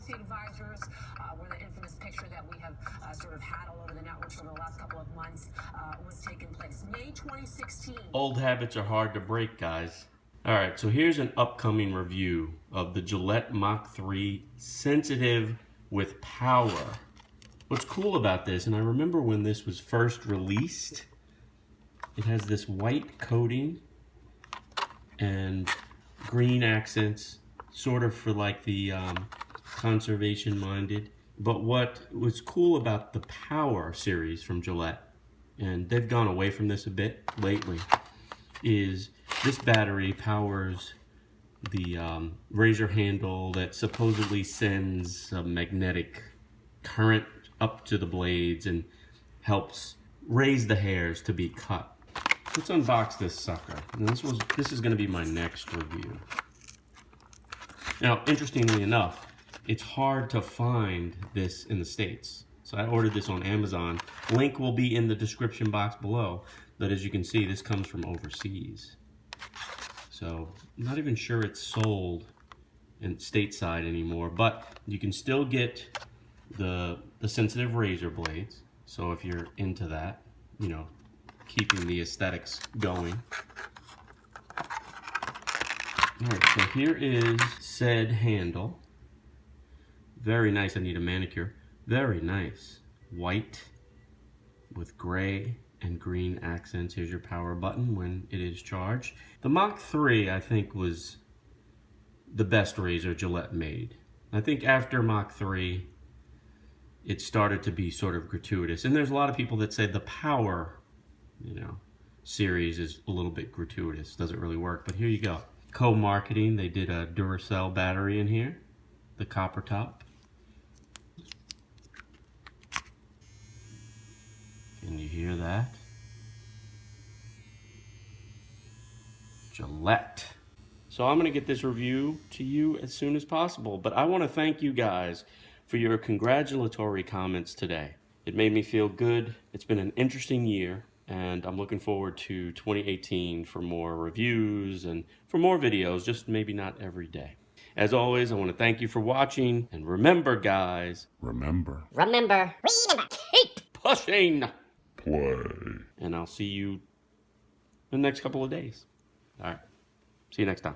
policy advisors, where the infamous picture that we have sort of had all over the networks over the last couple of months was taking place. May 2016. Old habits are hard to break, guys. All right, so here's an upcoming review of the Gillette Mach3 Sensitive with Power. What's cool about this, and I remember when this was first released, it has this white coating and green accents, sort of for like the conservation-minded. But what was cool about the Power series from Gillette, and they've gone away from this a bit lately, is this battery powers the razor handle that supposedly sends a magnetic current up to the blades and helps raise the hairs to be cut. Let's unbox this sucker. And this is going to be my next review. Now, interestingly enough, it's hard to find this in the States. So I ordered this on Amazon. Link will be in the description box below. But as you can see, this comes from overseas. So I'm not even sure it's sold in stateside anymore, but you can still get the sensitive razor blades. So if you're into that, you know, keeping the aesthetics going. All right, so here is said handle. Very nice. I need a manicure. Very nice. White with gray and green accents. Here's your power button when it is charged. The Mach3, I think, was the best razor Gillette made. I think after Mach3, it started to be sort of gratuitous. And there's a lot of people that say the Power, series is a little bit gratuitous. Doesn't really work, but here you go. Co-marketing, they did a Duracell battery in here, the copper top. Can you hear that? Gillette. So I'm gonna get this review to you as soon as possible, but I wanna thank you guys for your congratulatory comments today. It made me feel good. It's been an interesting year, and I'm looking forward to 2018 for more reviews and for more videos, just maybe not every day. As always, I want to thank you for watching, and remember, guys, Remember, keep pushing, play. And I'll see you in the next couple of days. All right, see you next time.